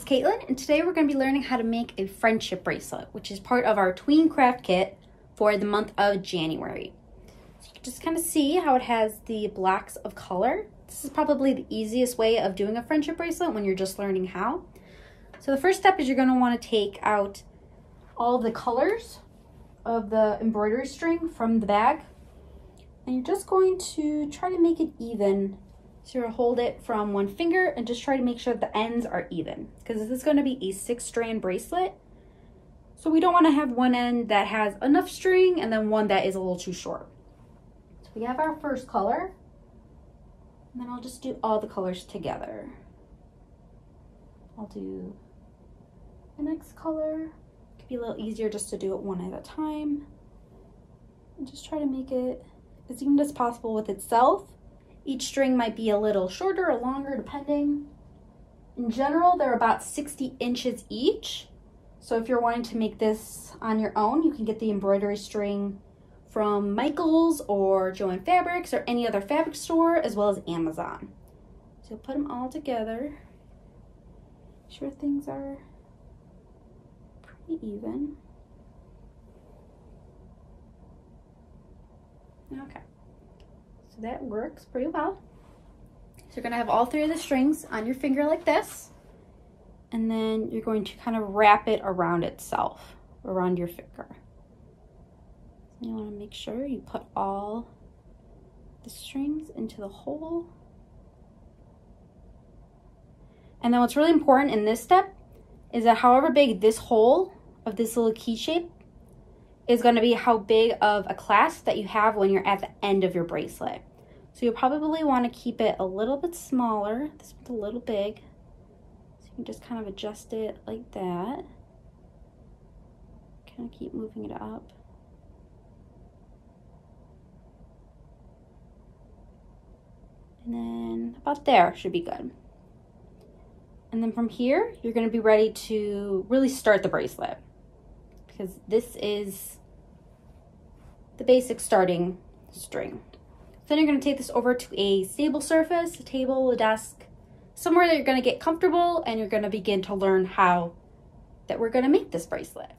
is Caitlin, and today we're going to be learning how to make a friendship bracelet, which is part of our Tween craft kit for the month of January. So you can just kind of see how it has the blocks of color. This is probably the easiest way of doing a friendship bracelet when you're just learning how. So the first step is you're going to want to take out all the colors of the embroidery string from the bag, and you're just going to try to make it even. So you're gonna hold it from one finger and just try to make sure the ends are even, because this is going to be a 6-strand bracelet. So we don't want to have one end that has enough string and then one that is a little too short. So we have our first color, and then I'll just do all the colors together. I'll do the next color. It could be a little easier just to do it one at a time. And just try to make it as even as possible with itself. Each string might be a little shorter or longer depending. In general, they're about 60 inches each. So if you're wanting to make this on your own, you can get the embroidery string from Michael's or Joann Fabrics or any other fabric store, as well as Amazon. So you'll put them all together. Make sure things are pretty even. Okay. So that works pretty well. So you're gonna have all 3 of the strings on your finger like this, and then you're going to kind of wrap it around itself, around your finger. So you wanna make sure you put all the strings into the hole. And then what's really important in this step is that however big this hole of this little key shape is going to be how big of a clasp that you have when you're at the end of your bracelet. So you'll probably want to keep it a little bit smaller. This one's a little big. So you can just kind of adjust it like that. Kind of keep moving it up. And then about there should be good. And then from here, you're going to be ready to really start the bracelet, because this is the basic starting string. So then you're going to take this over to a stable surface, a table, a desk, somewhere that you're going to get comfortable, and you're going to begin to learn how that we're going to make this bracelet.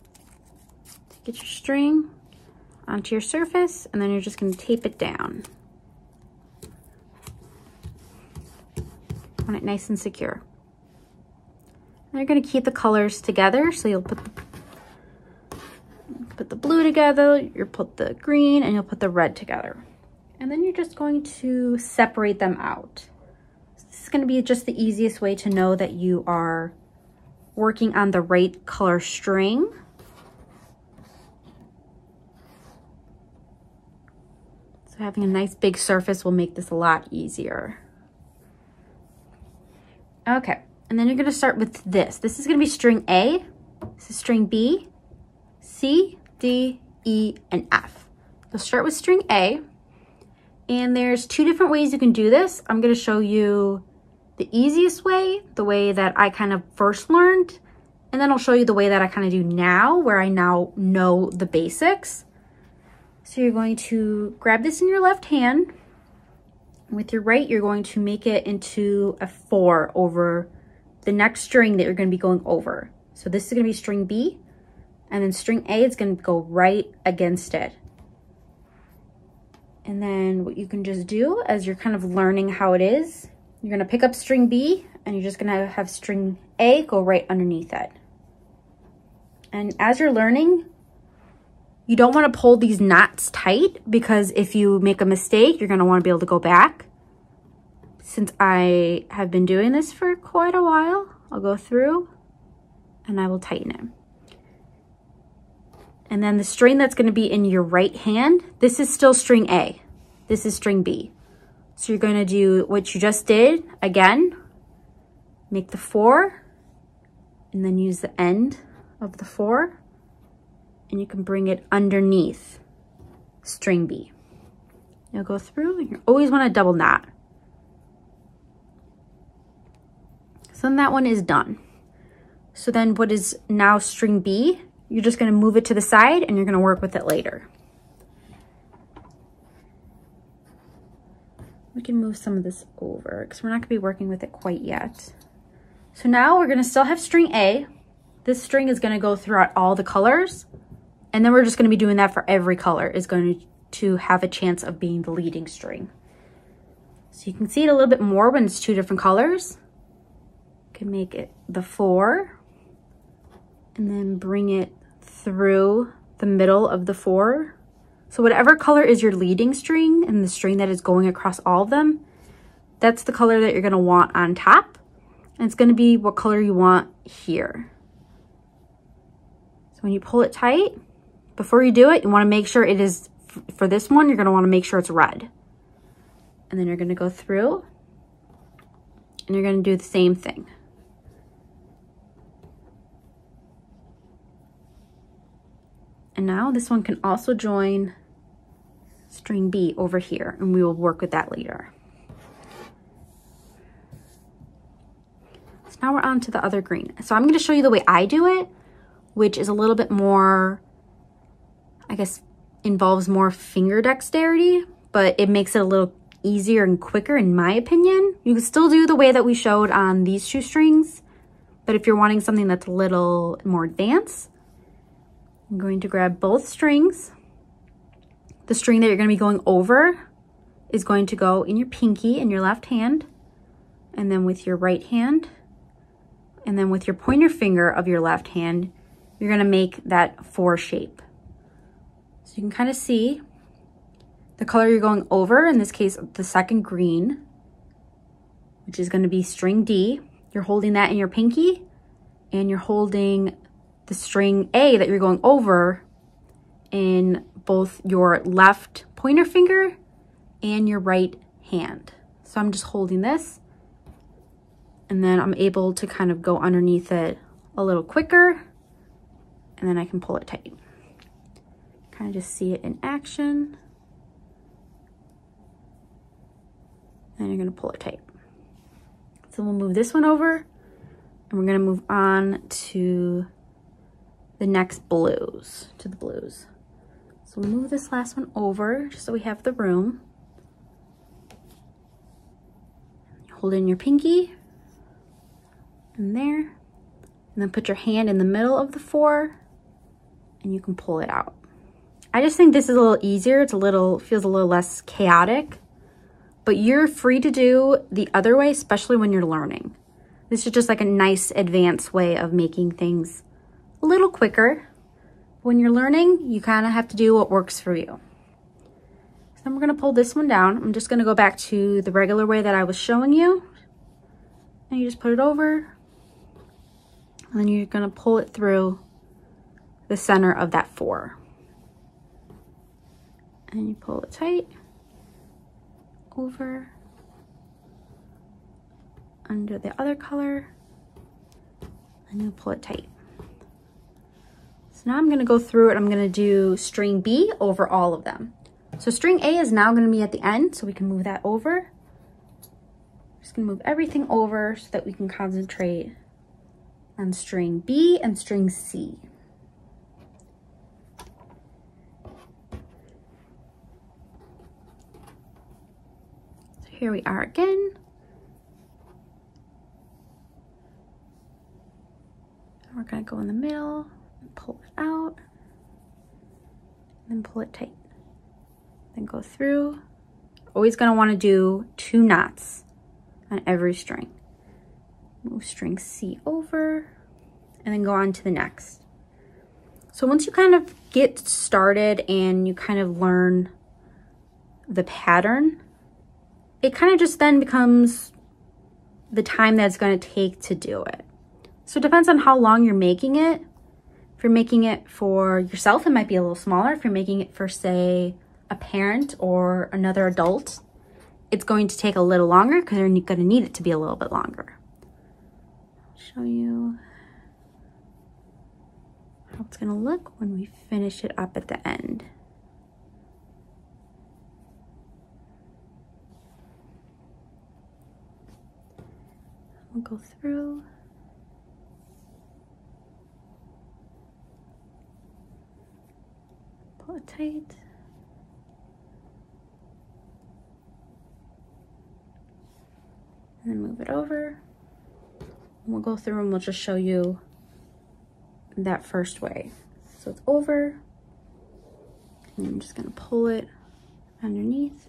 Get your string onto your surface, and then you're just going to tape it down. Want it nice and secure. And you're going to keep the colors together, so you'll put the blue together, you'll put the green, and you'll put the red together. And then you're just going to separate them out. So this is going to be just the easiest way to know that you are working on the right color string. So having a nice big surface will make this a lot easier. Okay, and then you're going to start with this. This is going to be string A, this is string B, C, D, E, and F. You'll start with string A, and there's 2 different ways you can do this. I'm going to show you the easiest way, the way that I kind of first learned, and then I'll show you the way that I kind of do now, where I now know the basics. So you're going to grab this in your left hand, and with your right, you're going to make it into a 4 over the next string that you're going to be going over. So this is going to be string B, and then string A is going to go right against it. And then what you can just do as you're kind of learning how it is, you're going to pick up string B, and you're just going to have string A go right underneath it. And as you're learning, you don't want to pull these knots tight, because if you make a mistake, you're going to want to be able to go back. Since I have been doing this for quite a while, I'll go through and I will tighten it. And then the string that's going to be in your right hand, this is still string A. This is string B. So you're going to do what you just did again, make the 4, and then use the end of the 4, and you can bring it underneath string B. You'll go through, and you always want to double knot. So then that one is done. So then what is now string B, you're just going to move it to the side, and you're going to work with it later. We can move some of this over because we're not going to be working with it quite yet. So now we're gonna still have string A. This string is gonna go throughout all the colors, and then we're just gonna be doing that for every color is going to have a chance of being the leading string. So you can see it a little bit more when it's two different colors. You can make it the 4, and then bring it through the middle of the 4. So whatever color is your leading string and the string that is going across all of them, that's the color that you're gonna want on top. And it's gonna be what color you want here. So when you pull it tight, before you do it, you wanna make sure it is, for this one, you're gonna wanna make sure it's red. And then you're gonna go through and you're gonna do the same thing. And now this one can also join string B over here, and we will work with that later. So now we're on to the other green. So I'm gonna show you the way I do it, which is a little bit more, I guess, involves more finger dexterity, but it makes it a little easier and quicker in my opinion. You can still do the way that we showed on these two strings, but if you're wanting something that's a little more advanced, I'm going to grab both strings. The string that you're going to be going over is going to go in your pinky in your left hand, and then with your right hand, and then with your pointer finger of your left hand, you're going to make that 4 shape. So you can kind of see the color you're going over, in this case, the second green, which is going to be string D. You're holding that in your pinky, and you're holding the string A that you're going over in both your left pointer finger and your right hand. So I'm just holding this, and then I'm able to kind of go underneath it a little quicker, and then I can pull it tight. Kind of just see it in action. And you're gonna pull it tight. So we'll move this one over, and we're gonna move on to the next blues, So we'll move this last one over just so we have the room. Hold in your pinky and there, and then put your hand in the middle of the 4, and you can pull it out. I just think this is a little easier. It's feels a little less chaotic, but you're free to do the other way, especially when you're learning. This is just like a nice advanced way of making things a little quicker. When you're learning, you kind of have to do what works for you. So then we're gonna pull this one down. I'm just gonna go back to the regular way that I was showing you. And you just put it over, and then you're gonna pull it through the center of that 4. And you pull it tight, over, under the other color, and you pull it tight. So now I'm gonna go through it. I'm gonna do string B over all of them. So string A is now gonna be at the end, so we can move that over. Just gonna move everything over so that we can concentrate on string B and string C. So here we are again. And we're gonna go in the middle, pull it out, and then pull it tight. Then go through. Always gonna wanna do 2 knots on every string. Move string C over, and then go on to the next. So once you kind of get started and you kind of learn the pattern, it kind of just then becomes the time that it's gonna take to do it. So it depends on how long you're making it. If you're making it for yourself, it might be a little smaller. If you're making it for, say, a parent or another adult, it's going to take a little longer because you're going to need it to be a little bit longer. I'll show you how it's going to look when we finish it up at the end. We'll go through. Pull it tight. And then move it over. We'll go through and we'll just show you that first way. So it's over, and I'm just gonna pull it underneath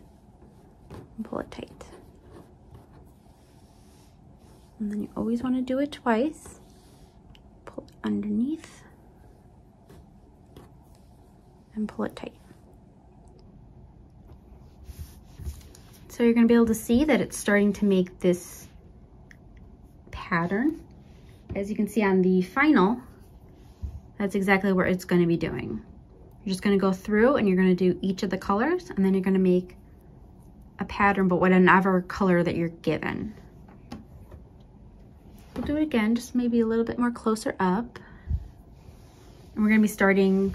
and pull it tight. And then you always want to do it twice. Pull it underneath and pull it tight. So you're going to be able to see that it's starting to make this pattern. As you can see on the final, that's exactly what it's going to be doing. You're just going to go through and you're going to do each of the colors, and then you're going to make a pattern, but whatever color that you're given. We'll do it again, just maybe a little bit more closer up. And we're going to be starting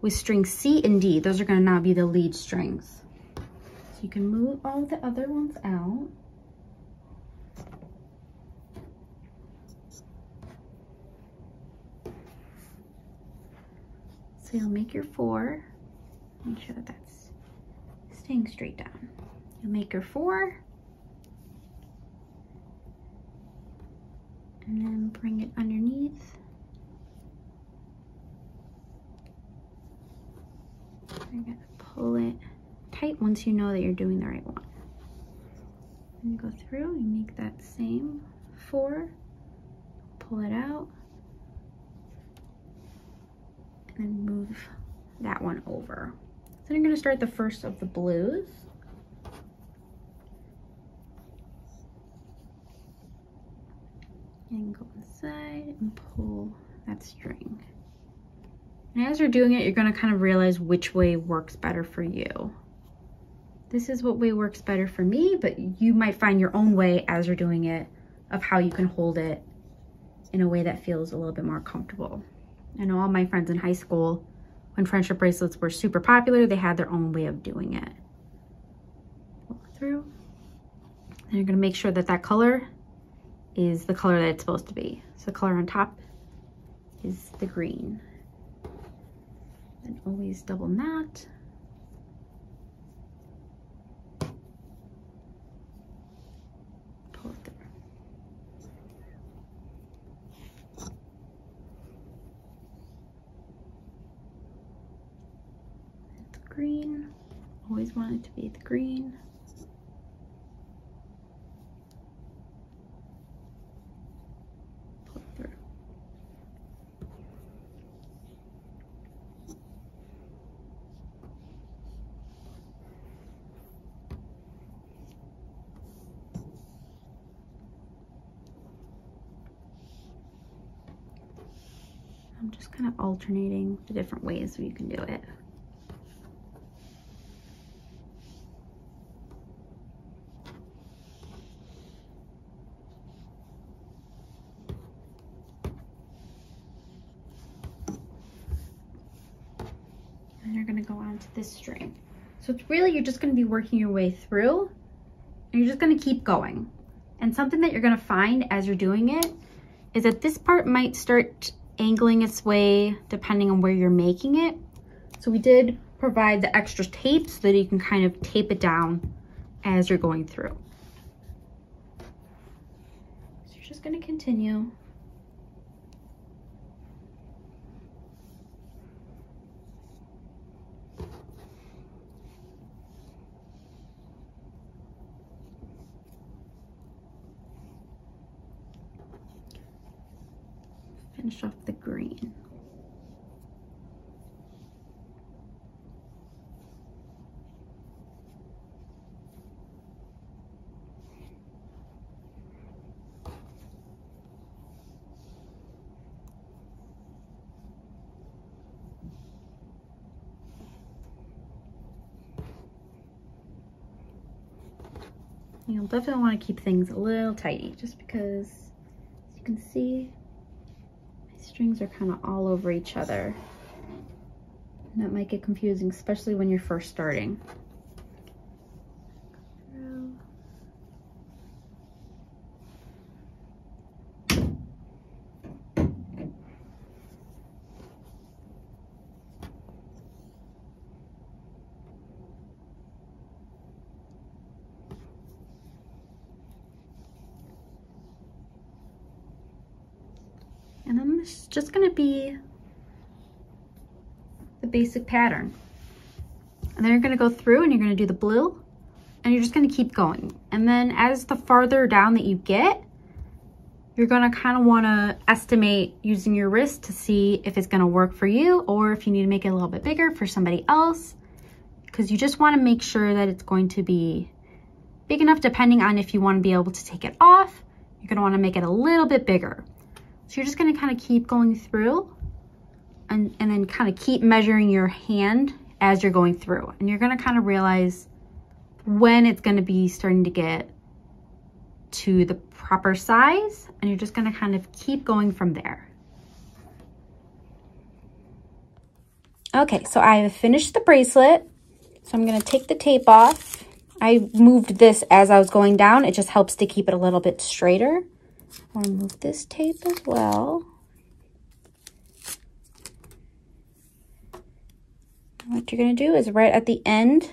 with strings C and D. Those are going to now be the lead strings. So you can move all the other ones out. So you'll make your 4. Make sure that that's staying straight down. You'll make your 4. And then bring it underneath. You're gonna pull it tight once you know that you're doing the right one. And you go through, you make that same 4, pull it out, and then move that one over. So you're gonna start the first of the blues. And go inside and pull that string. And as you're doing it, you're gonna kind of realize which way works better for you. This is what way works better for me, but you might find your own way as you're doing it of how you can hold it in a way that feels a little bit more comfortable. I know all my friends in high school, when friendship bracelets were super popular, they had their own way of doing it. Pull it through. And you're gonna make sure that that color is the color that it's supposed to be. So the color on top is the green. And always double knot. Pull it through. It's green. Always want it to be the green. Pull it through. I'm just kind of alternating the different ways so you can do it. And you're gonna go on to this string. So it's really, you're just gonna be working your way through, and you're just gonna keep going. And something that you're gonna find as you're doing it is that this part might start angling its way depending on where you're making it. So we did provide the extra tape so that you can kind of tape it down as you're going through. So you're just gonna continue. Finish off the green. You'll definitely want to keep things a little tidy, just because, as you can see, strings are kind of all over each other. And that might get confusing, especially when you're first starting. And then this is just gonna be the basic pattern. And then you're gonna go through and you're gonna do the blue, and you're just gonna keep going. And then as the farther down that you get, you're gonna kind of wanna estimate using your wrist to see if it's gonna work for you or if you need to make it a little bit bigger for somebody else, because you just wanna make sure that it's going to be big enough depending on if you wanna be able to take it off. You're gonna wanna make it a little bit bigger. So you're just gonna kind of keep going through and then kind of keep measuring your hand as you're going through. And you're gonna kind of realize when it's gonna be starting to get to the proper size, and you're just gonna kind of keep going from there. Okay, so I have finished the bracelet. So I'm gonna take the tape off. I moved this as I was going down. It just helps to keep it a little bit straighter. I wanna move this tape as well. What you're gonna do is right at the end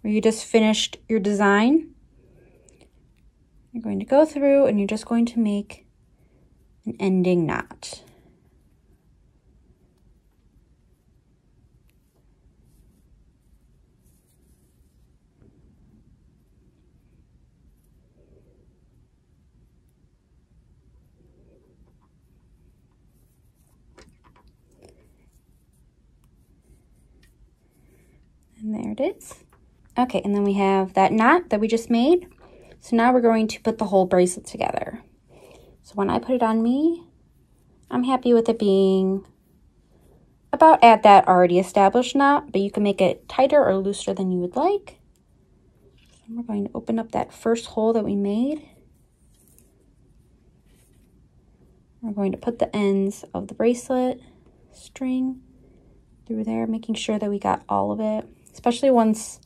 where you just finished your design, you're going to go through and you're just going to make an ending knot. And there it is. Okay, and then we have that knot that we just made. So now we're going to put the whole bracelet together. So when I put it on me, I'm happy with it being about at that already established knot, but you can make it tighter or looser than you would like. So we're going to open up that first hole that we made. We're going to put the ends of the bracelet string through there, making sure that we got all of it, especially once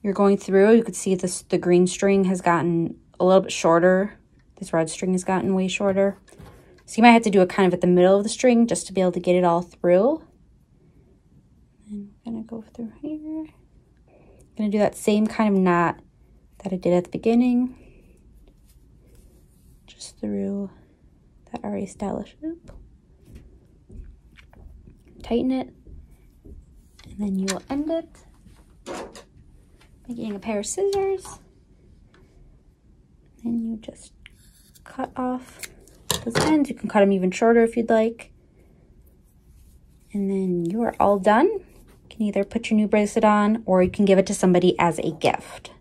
you're going through. You could see this, the green string has gotten a little bit shorter. This red string has gotten way shorter. So you might have to do it kind of at the middle of the string just to be able to get it all through. And I'm gonna go through here. I'm gonna do that same kind of knot that I did at the beginning, just through that already established loop. Tighten it, and then you will end it by getting a pair of scissors. And you just cut off those ends. You can cut them even shorter if you'd like. And then you are all done. You can either put your new bracelet on or you can give it to somebody as a gift.